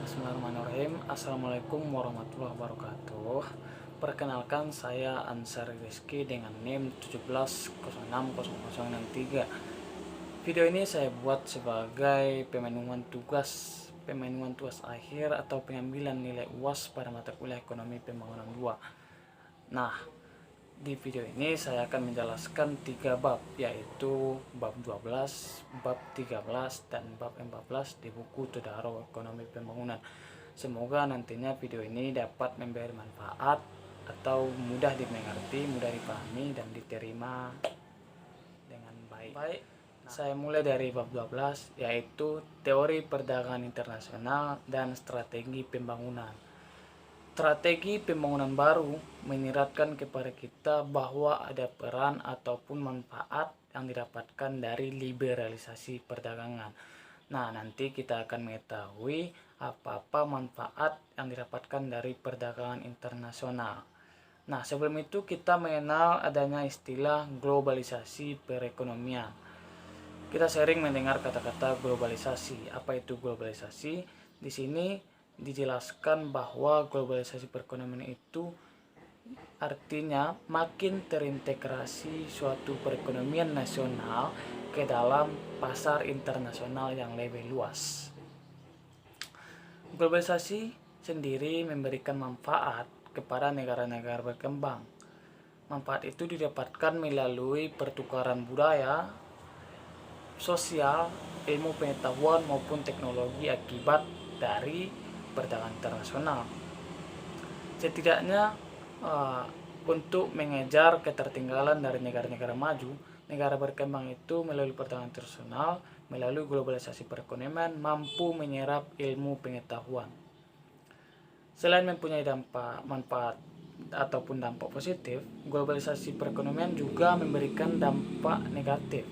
Bismillahirrahmanirrahim. Assalamualaikum warahmatullahi wabarakatuh. Perkenalkan, saya Ansar Rizky dengan NIM 17060063. Video ini saya buat sebagai pemanuan tugas akhir atau pengambilan nilai UAS pada mata kuliah Ekonomi Pembangunan 2. Nah, di video ini saya akan menjelaskan 3 bab, yaitu bab 12, bab 13, dan bab 14 di buku Todaro Ekonomi Pembangunan. Semoga nantinya video ini dapat memberi manfaat atau mudah dimengerti, mudah dipahami, dan diterima dengan baik. Saya mulai dari bab 12, yaitu teori perdagangan internasional dan strategi pembangunan. Strategi pembangunan baru menyiratkan kepada kita bahwa ada peran ataupun manfaat yang didapatkan dari liberalisasi perdagangan. Nah, nanti kita akan mengetahui apa-apa manfaat yang didapatkan dari perdagangan internasional. Nah, sebelum itu kita mengenal adanya istilah globalisasi perekonomian. Kita sering mendengar kata-kata globalisasi. Apa itu globalisasi? Di sini dijelaskan bahwa globalisasi perekonomian itu artinya makin terintegrasi suatu perekonomian nasional ke dalam pasar internasional yang lebih luas. Globalisasi sendiri memberikan manfaat kepada negara-negara berkembang. Manfaat itu didapatkan melalui pertukaran budaya, sosial, ilmu pengetahuan maupun teknologi akibat dari perdagangan internasional. Setidaknya untuk mengejar ketertinggalan dari negara-negara maju, negara berkembang itu melalui perdagangan internasional, melalui globalisasi perekonomian mampu menyerap ilmu pengetahuan. Selain mempunyai manfaat ataupun dampak positif, globalisasi perekonomian juga memberikan dampak negatif.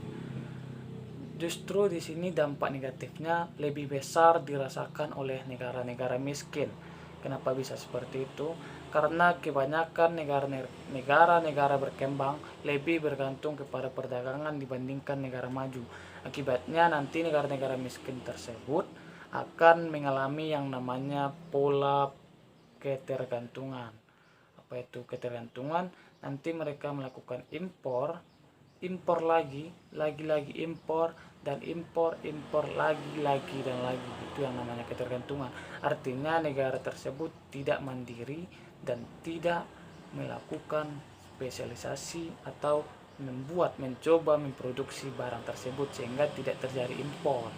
Justru di sini dampak negatifnya lebih besar dirasakan oleh negara-negara miskin. Kenapa bisa seperti itu? Karena kebanyakan negara-negara berkembang lebih bergantung kepada perdagangan dibandingkan negara maju. Akibatnya nanti negara-negara miskin tersebut akan mengalami yang namanya pola ketergantungan. Apa itu ketergantungan? Nanti mereka melakukan impor lagi impor, dan impor lagi dan lagi. Itu yang namanya ketergantungan. Artinya negara tersebut tidak mandiri dan tidak melakukan spesialisasi atau mencoba memproduksi barang tersebut sehingga tidak terjadi impor.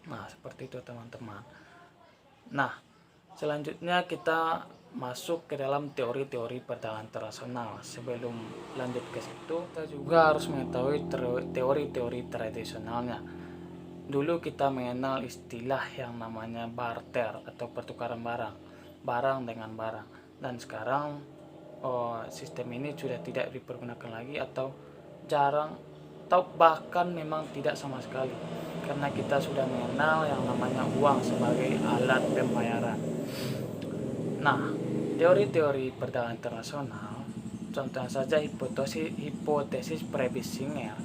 Nah, seperti itu teman-teman. Nah, selanjutnya kita masuk ke dalam teori-teori perdagangan internasional. Sebelum lanjut ke situ, kita juga harus mengetahui teori-teori tradisionalnya. Dulu kita mengenal istilah yang namanya barter atau pertukaran barang dengan barang. Dan sekarang sistem ini sudah tidak dipergunakan lagi atau jarang, atau bahkan memang tidak sama sekali. Karena kita sudah mengenal yang namanya uang sebagai alat pembayaran. Nah, teori-teori perdagangan internasional, contohnya saja hipotesis Prebissinger,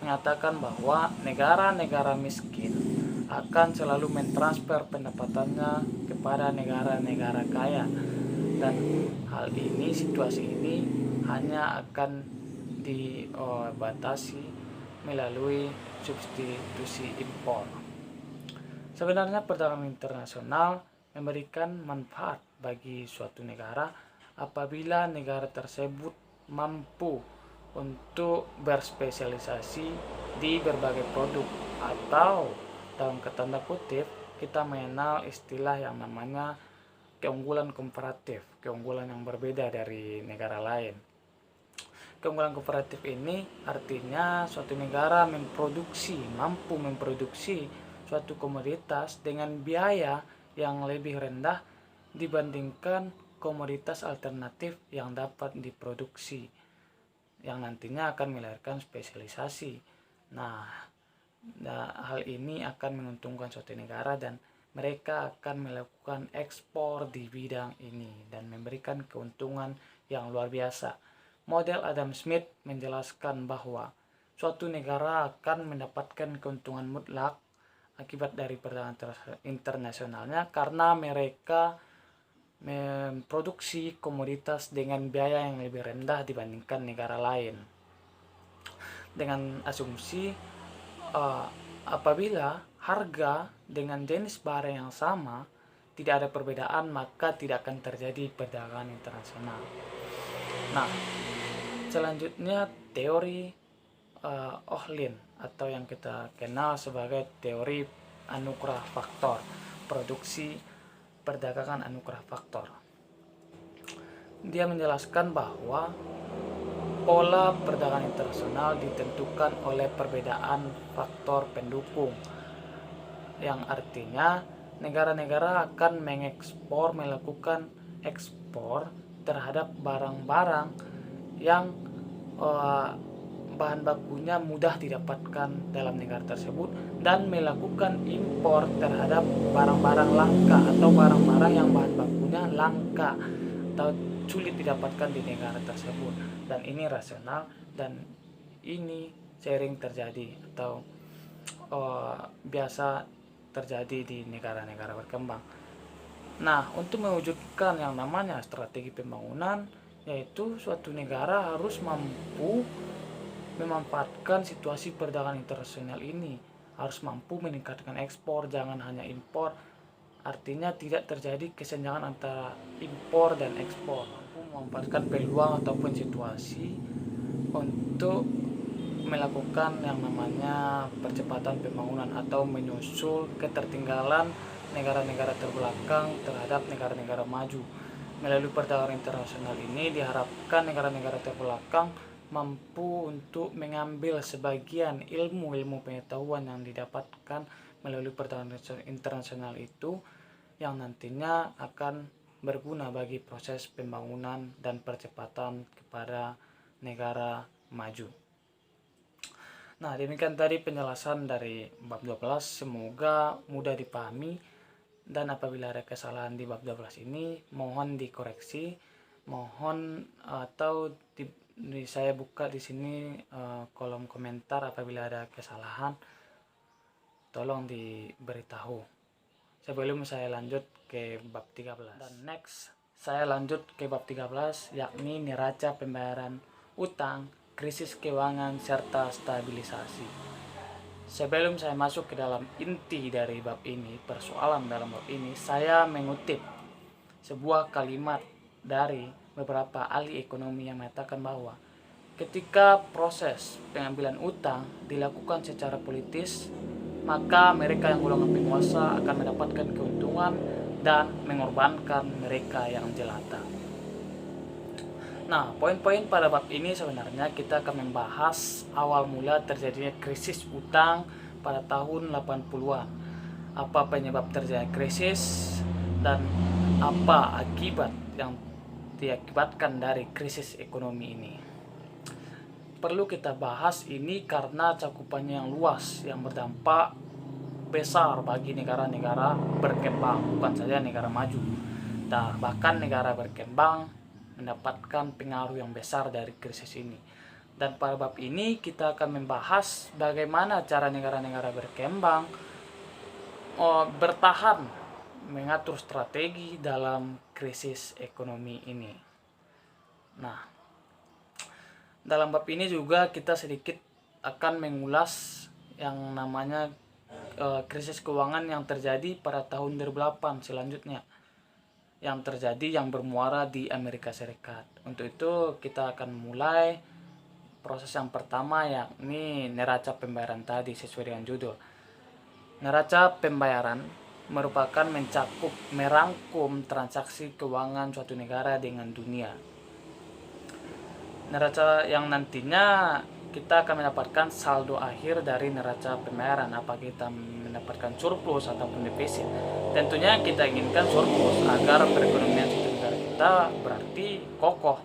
mengatakan bahwa negara-negara miskin akan selalu mentransfer pendapatannya kepada negara-negara kaya, dan situasi ini hanya akan dibatasi melalui substitusi impor. Sebenarnya perdagangan internasional memberikan manfaat bagi suatu negara apabila negara tersebut mampu untuk berspesialisasi di berbagai produk, atau dalam tanda kutip kita mengenal istilah yang namanya keunggulan komparatif, keunggulan yang berbeda dari negara lain. Keunggulan komparatif ini artinya suatu negara mampu memproduksi suatu komoditas dengan biaya yang lebih rendah dibandingkan komoditas alternatif yang dapat diproduksi, yang nantinya akan melahirkan spesialisasi. Nah, hal ini akan menguntungkan suatu negara dan mereka akan melakukan ekspor di bidang ini dan memberikan keuntungan yang luar biasa. Model Adam Smith menjelaskan bahwa suatu negara akan mendapatkan keuntungan mutlak akibat dari perdagangan internasionalnya karena mereka memproduksi komoditas dengan biaya yang lebih rendah dibandingkan negara lain. Dengan asumsi apabila harga dengan jenis barang yang sama tidak ada perbedaan, maka tidak akan terjadi perdagangan internasional. Nah, selanjutnya teori Ohlin atau yang kita kenal sebagai teori anugerah faktor, produksi perdagangan anugerah faktor. Dia menjelaskan bahwa pola perdagangan internasional ditentukan oleh perbedaan faktor pendukung, yang artinya negara-negara akan melakukan ekspor terhadap barang-barang yang bahan bakunya mudah didapatkan dalam negara tersebut, dan melakukan impor terhadap barang-barang langka atau barang-barang yang bahan bakunya langka atau sulit didapatkan di negara tersebut. Dan ini rasional dan ini sering terjadi atau biasa terjadi di negara-negara berkembang. Nah, untuk mewujudkan yang namanya strategi pembangunan, yaitu suatu negara harus mampu memanfaatkan situasi perdagangan internasional ini, harus mampu meningkatkan ekspor, jangan hanya impor. Artinya tidak terjadi kesenjangan antara impor dan ekspor, mampu memanfaatkan peluang ataupun situasi untuk melakukan yang namanya percepatan pembangunan atau menyusul ketertinggalan negara-negara terbelakang terhadap negara-negara maju. Melalui perdagangan internasional ini diharapkan negara-negara terbelakang mampu untuk mengambil sebagian ilmu pengetahuan yang didapatkan melalui perdagangan internasional itu, yang nantinya akan berguna bagi proses pembangunan dan percepatan kepada negara maju. Nah, demikian tadi penjelasan dari bab 12, semoga mudah dipahami, dan apabila ada kesalahan di bab 12 ini mohon dikoreksi, mohon atau saya buka di sini kolom komentar apabila ada kesalahan, tolong diberitahu sebelum saya lanjut ke bab 13. Dan next saya lanjut ke bab 13, yakni neraca pembayaran utang, krisis keuangan serta stabilisasi. Sebelum saya masuk ke dalam inti dari bab ini, persoalan dalam bab ini, saya mengutip sebuah kalimat dari beberapa ahli ekonomi yang mengatakan bahwa ketika proses pengambilan utang dilakukan secara politis, maka mereka yang golongan penguasa akan mendapatkan keuntungan dan mengorbankan mereka yang jelata. Nah, poin-poin pada bab ini sebenarnya kita akan membahas awal mula terjadinya krisis utang pada tahun 80-an. Apa penyebab terjadinya krisis dan apa akibat yang diakibatkan dari krisis ekonomi ini. Perlu kita bahas ini karena cakupannya yang luas, yang berdampak besar bagi negara-negara berkembang, bukan saja negara maju. Nah, bahkan negara berkembang mendapatkan pengaruh yang besar dari krisis ini. Dan pada bab ini kita akan membahas bagaimana cara negara-negara berkembang bertahan mengatur strategi dalam krisis ekonomi ini. Nah, dalam bab ini juga kita sedikit akan mengulas yang namanya krisis keuangan yang terjadi pada tahun 2008 selanjutnya, yang terjadi yang bermuara di Amerika Serikat. Untuk itu kita akan mulai proses yang pertama, yakni neraca pembayaran tadi sesuai dengan judul. Neraca pembayaran merupakan merangkum transaksi keuangan suatu negara dengan dunia. Neraca yang nantinya kita akan mendapatkan saldo akhir dari neraca pembayaran, apa kita mendapatkan surplus ataupun defisit. Tentunya kita inginkan surplus agar perekonomian suatu negara kita berarti kokoh.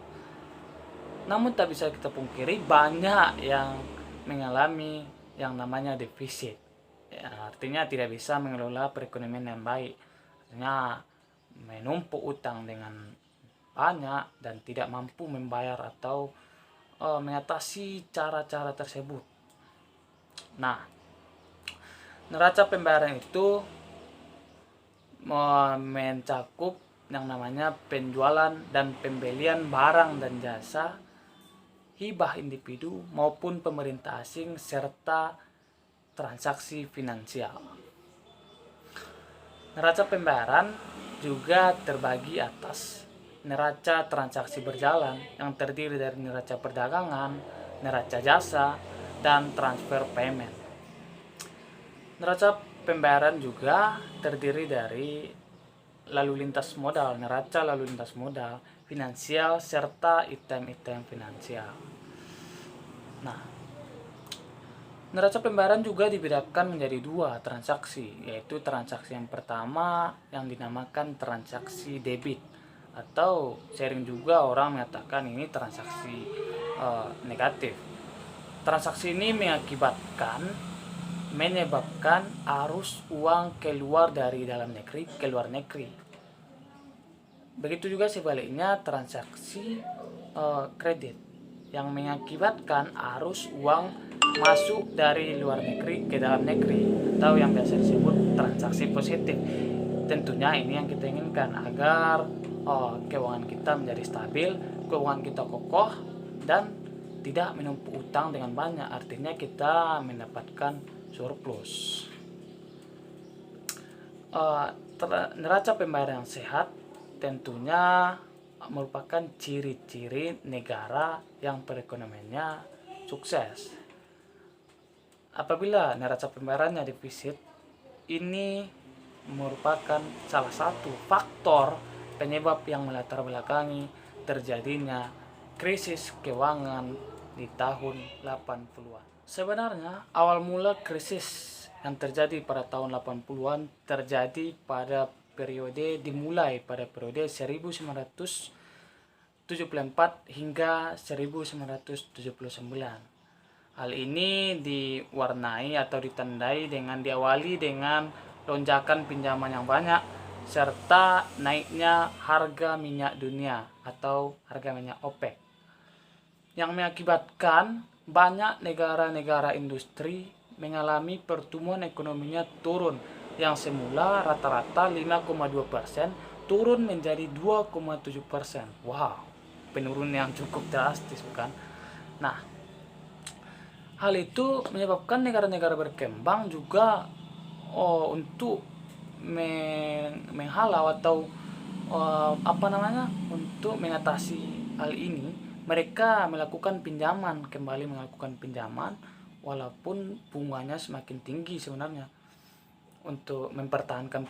Namun tak bisa kita pungkiri banyak yang mengalami yang namanya defisit. Ya, artinya tidak bisa mengelola perekonomian yang baik. Artinya menumpuk utang dengan banyak dan tidak mampu membayar atau mengatasi cara-cara tersebut. Nah, Neraca pembayaran itu mencakup yang namanya penjualan dan pembelian barang dan jasa, hibah individu maupun pemerintah asing, serta transaksi finansial. Neraca pembayaran juga terbagi atas neraca transaksi berjalan yang terdiri dari neraca perdagangan, neraca jasa, dan transfer payment. Neraca pembayaran juga terdiri dari lalu lintas modal, neraca lalu lintas modal, finansial, serta item-item finansial. Nah, neraca pembayaran juga dibedakan menjadi dua transaksi, yaitu transaksi yang pertama yang dinamakan transaksi debit, atau sering juga orang mengatakan ini transaksi negatif. Transaksi ini menyebabkan arus uang keluar dari dalam negeri ke luar negeri. Begitu juga sebaliknya transaksi kredit yang mengakibatkan arus uang masuk dari luar negeri ke dalam negeri, atau yang biasa disebut transaksi positif. Tentunya ini yang kita inginkan agar keuangan kita menjadi stabil, keuangan kita kokoh dan tidak menumpuk utang dengan banyak, artinya kita mendapatkan surplus. Neraca pembayaran yang sehat tentunya merupakan ciri-ciri negara yang perekonomiannya sukses. Apabila neraca pembayarannya defisit, ini merupakan salah satu faktor penyebab yang melatar belakangi terjadinya krisis keuangan di tahun 80-an. Sebenarnya awal mula krisis yang terjadi pada tahun 80-an terjadi pada dimulai pada periode 1974 hingga 1979. Hal ini diwarnai atau diawali dengan lonjakan pinjaman yang banyak serta naiknya harga minyak dunia atau harga minyak OPEC, yang mengakibatkan banyak negara-negara industri mengalami pertumbuhan ekonominya turun, yang semula rata-rata 5,2% turun menjadi 2,7%. Wow, penurunan yang cukup drastis, bukan? Nah, hal itu menyebabkan negara-negara berkembang juga untuk menghalau atau untuk mengatasi hal ini, mereka melakukan pinjaman walaupun bunganya semakin tinggi. Sebenarnya untuk mempertahankan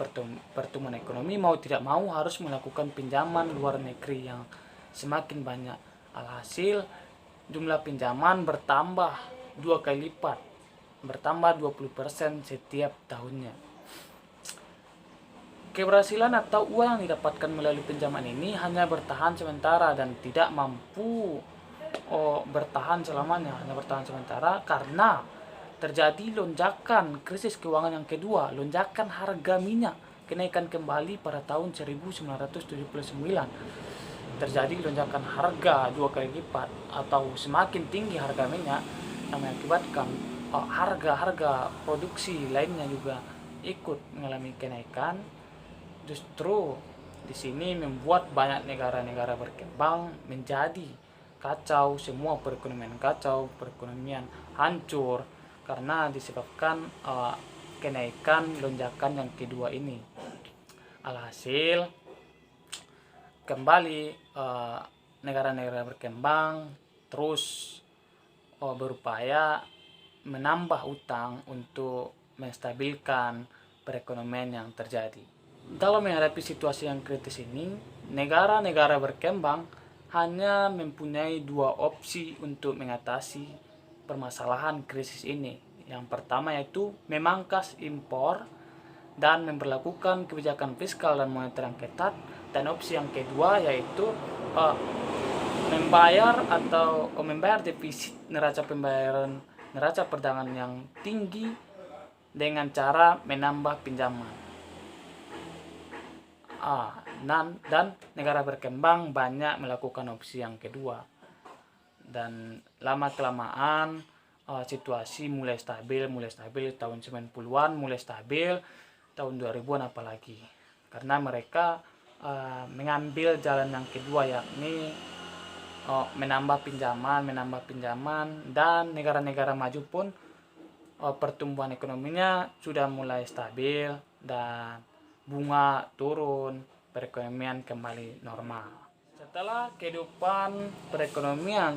pertumbuhan ekonomi, mau tidak mau harus melakukan pinjaman luar negeri yang semakin banyak. Alhasil jumlah pinjaman bertambah 2 kali lipat, bertambah 20% setiap tahunnya. Keberhasilan atau uang yang didapatkan melalui pinjaman ini hanya bertahan sementara dan tidak mampu bertahan selamanya, hanya bertahan sementara karena terjadi lonjakan krisis keuangan yang kedua, lonjakan harga minyak, kenaikan kembali pada tahun 1979. Terjadi lonjakan harga 2 kali lipat atau semakin tinggi harga minyak, yang mengakibatkan harga produksi lainnya juga ikut mengalami kenaikan. Justru di sini membuat banyak negara-negara berkembang menjadi kacau, semua perekonomian hancur karena disebabkan kenaikan lonjakan yang kedua ini. Alhasil kembali negara-negara berkembang terus berupaya menambah utang untuk menstabilkan perekonomian yang terjadi. Dalam menghadapi situasi yang kritis ini, negara-negara berkembang hanya mempunyai dua opsi untuk mengatasi permasalahan krisis ini. Yang pertama yaitu memangkas impor dan memperlakukan kebijakan fiskal dan moneter yang ketat, dan opsi yang kedua yaitu membayar defisit neraca perdagangan yang tinggi dengan cara menambah pinjaman. Dan negara berkembang banyak melakukan opsi yang kedua, dan lama kelamaan situasi mulai stabil tahun 90-an, mulai stabil tahun 2000-an apalagi. Karena mereka mengambil jalan yang kedua, yakni menambah pinjaman, dan negara-negara maju pun pertumbuhan ekonominya sudah mulai stabil dan bunga turun, perekonomian kembali normal. Setelah kehidupan perekonomian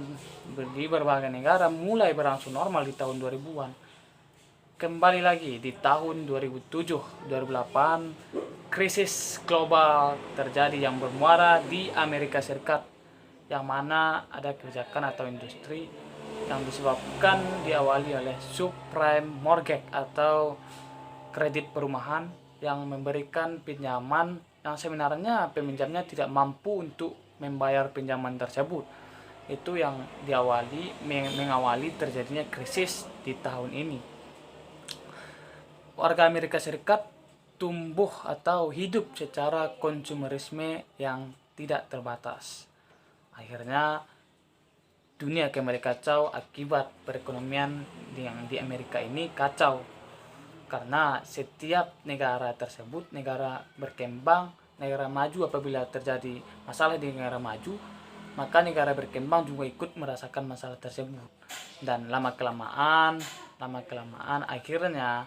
di berbagai negara mulai berangsur normal di tahun 2000-an, kembali lagi di tahun 2007-2008 krisis global terjadi yang bermuara di Amerika Serikat, yang mana ada kebijakan atau industri yang disebabkan diawali oleh subprime mortgage atau kredit perumahan yang memberikan pinjaman yang sebenarnya peminjamnya tidak mampu untuk membayar pinjaman tersebut. Itu yang mengawali terjadinya krisis di tahun ini. Warga Amerika Serikat tumbuh atau hidup secara konsumerisme yang tidak terbatas. Akhirnya dunia kembali kacau akibat perekonomian yang di Amerika ini kacau. Karena setiap negara tersebut, negara berkembang, negara maju, apabila terjadi masalah di negara maju, maka negara berkembang juga ikut merasakan masalah tersebut. Dan lama kelamaan akhirnya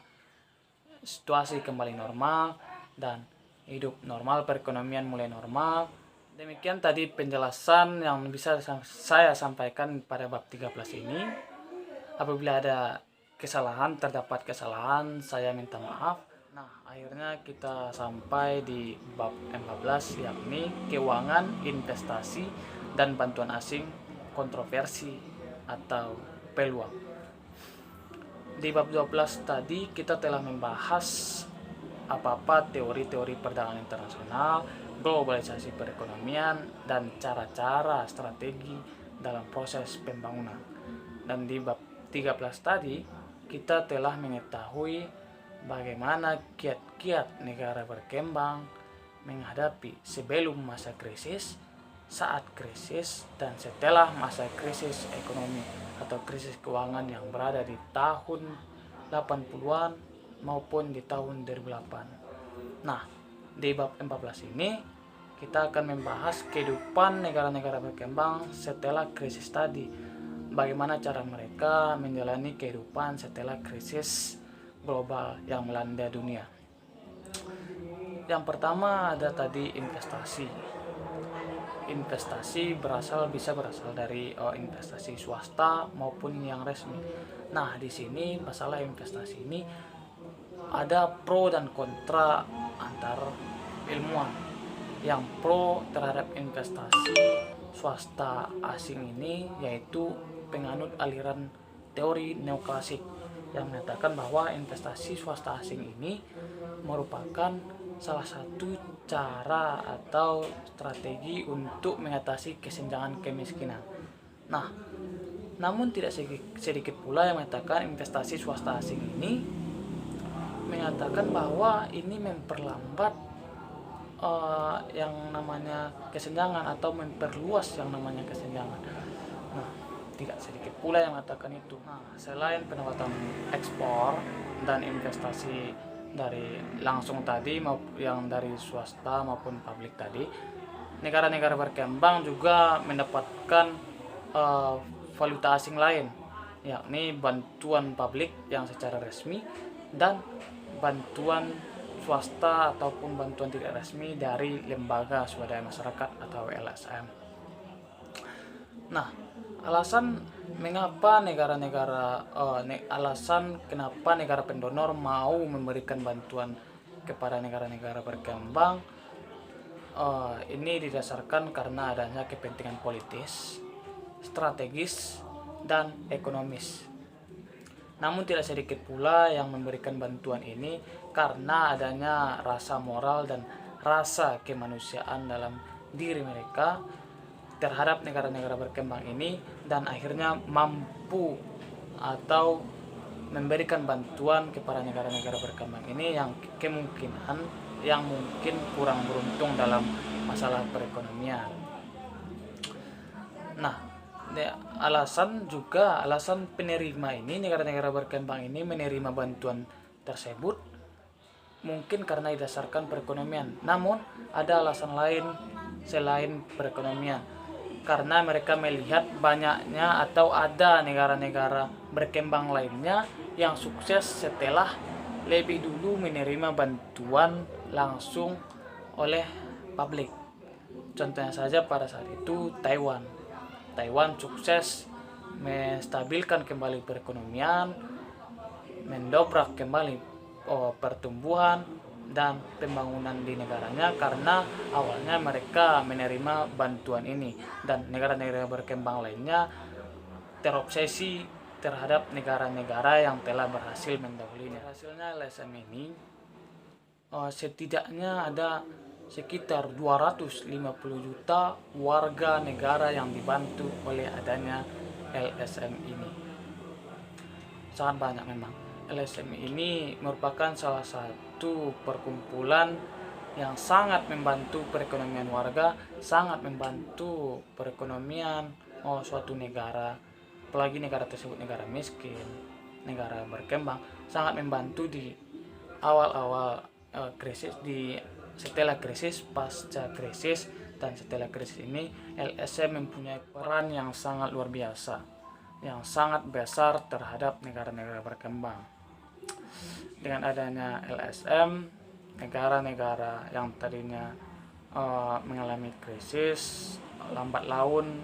situasi kembali normal dan hidup normal, perekonomian mulai normal. Demikian tadi penjelasan yang bisa saya sampaikan pada bab 13 ini. Apabila ada terdapat kesalahan, saya minta maaf. Nah, akhirnya kita sampai di bab 14, yakni keuangan, investasi, dan bantuan asing, kontroversi atau peluang. Di bab 12 tadi kita telah membahas apa-apa teori-teori perdagangan internasional, globalisasi perekonomian, dan cara-cara strategi dalam proses pembangunan. Dan di bab 13 tadi kita telah mengetahui bagaimana kiat-kiat negara berkembang menghadapi sebelum masa krisis, saat krisis, dan setelah masa krisis ekonomi atau krisis keuangan yang berada di tahun 80-an maupun di tahun 2008. Nah, di bab 14 ini kita akan membahas kehidupan negara-negara berkembang setelah krisis tadi. Bagaimana cara mereka menjalani kehidupan setelah krisis global yang melanda dunia. Yang pertama ada tadi investasi. Investasi bisa berasal dari investasi swasta maupun yang resmi. Nah, di sini masalah investasi ini ada pro dan kontra antar ilmuwan. Yang pro terhadap investasi swasta asing ini yaitu penganut aliran teori neoklasik yang menyatakan bahwa investasi swasta asing ini merupakan salah satu cara atau strategi untuk mengatasi kesenjangan kemiskinan. Nah, namun tidak sedikit pula yang mengatakan investasi swasta asing ini mengatakan bahwa ini memperlambat yang namanya kesenjangan atau memperluas yang namanya kesenjangan. Nah, tidak sedikit pula yang mengatakan itu. Nah, selain pendapatan ekspor dan investasi dari langsung tadi yang dari swasta maupun publik tadi, negara-negara berkembang juga mendapatkan valuta asing lain, yakni bantuan publik yang secara resmi dan bantuan swasta ataupun bantuan tidak resmi dari lembaga swadaya masyarakat atau LSM. Nah, alasan kenapa negara pendonor mau memberikan bantuan kepada negara-negara berkembang ini didasarkan karena adanya kepentingan politis, strategis, dan ekonomis. Namun tidak sedikit pula yang memberikan bantuan ini karena adanya rasa moral dan rasa kemanusiaan dalam diri mereka terhadap negara-negara berkembang ini, dan akhirnya mampu atau memberikan bantuan kepada negara-negara berkembang ini yang mungkin kurang beruntung dalam masalah perekonomian. Nah, alasan penerima ini, negara-negara berkembang ini menerima bantuan tersebut mungkin karena didasarkan perekonomian. Namun ada alasan lain selain perekonomian, karena mereka melihat banyaknya atau ada negara-negara berkembang lainnya yang sukses setelah lebih dulu menerima bantuan langsung oleh publik. Contohnya saja pada saat itu Taiwan sukses menstabilkan kembali perekonomian, mendobrak kembali pertumbuhan dan pembangunan di negaranya karena awalnya mereka menerima bantuan ini, dan negara-negara berkembang lainnya terobsesi terhadap negara-negara yang telah berhasil mendahulunya. Hasilnya LSM ini setidaknya ada sekitar 250 juta warga negara yang dibantu oleh adanya LSM ini. Sangat banyak memang. LSM ini merupakan salah satu perkumpulan yang sangat membantu perekonomian warga, sangat membantu perekonomian suatu negara, apalagi negara tersebut negara miskin, negara berkembang, sangat membantu di awal-awal krisis, setelah krisis, pasca krisis, dan setelah krisis ini LSM mempunyai peran yang sangat luar biasa, yang sangat besar terhadap negara-negara berkembang. Dengan adanya LSM, negara-negara yang tadinya mengalami krisis lambat laun,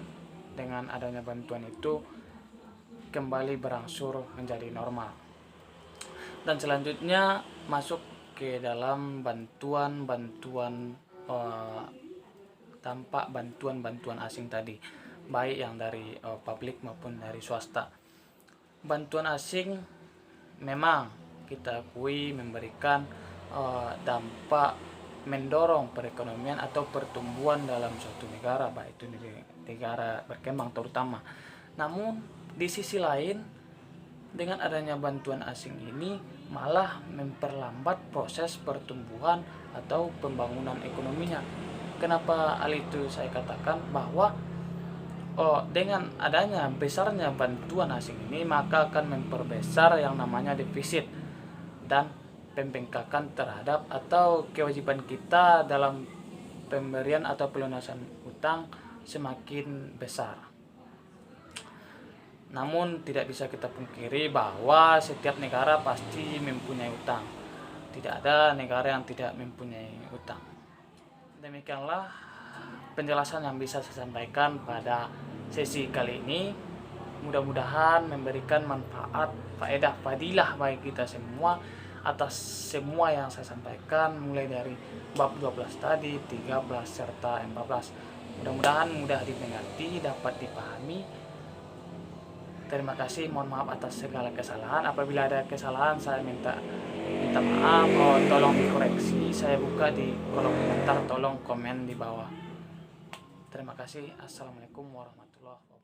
dengan adanya bantuan itu kembali berangsur menjadi normal. Dan selanjutnya masuk ke dalam bantuan tanpa bantuan asing tadi, baik yang dari publik maupun dari swasta. Bantuan asing memang kita akui memberikan dampak mendorong perekonomian atau pertumbuhan dalam suatu negara, baik itu negara berkembang terutama. Namun di sisi lain, dengan adanya bantuan asing ini malah memperlambat proses pertumbuhan atau pembangunan ekonominya. Kenapa hal itu saya katakan bahwa dengan adanya besarnya bantuan asing ini maka akan memperbesar yang namanya defisit dan pembengkakan terhadap atau kewajiban kita dalam pemberian atau pelunasan utang semakin besar. Namun tidak bisa kita pungkiri bahwa setiap negara pasti mempunyai utang. Tidak ada negara yang tidak mempunyai utang. Demikianlah penjelasan yang bisa saya sampaikan pada sesi kali ini. Mudah-mudahan memberikan manfaat, faedah, fadilah bagi kita semua atas semua yang saya sampaikan, mulai dari bab 12 tadi, 13 serta 14. Mudah-mudahan mudah dimengerti, dapat dipahami. Terima kasih, mohon maaf atas segala kesalahan. Apabila ada kesalahan saya minta maaf, tolong dikoreksi. Saya buka di kolom komentar, tolong komen di bawah. Terima kasih. Assalamualaikum warahmatullahi wabarakatuh.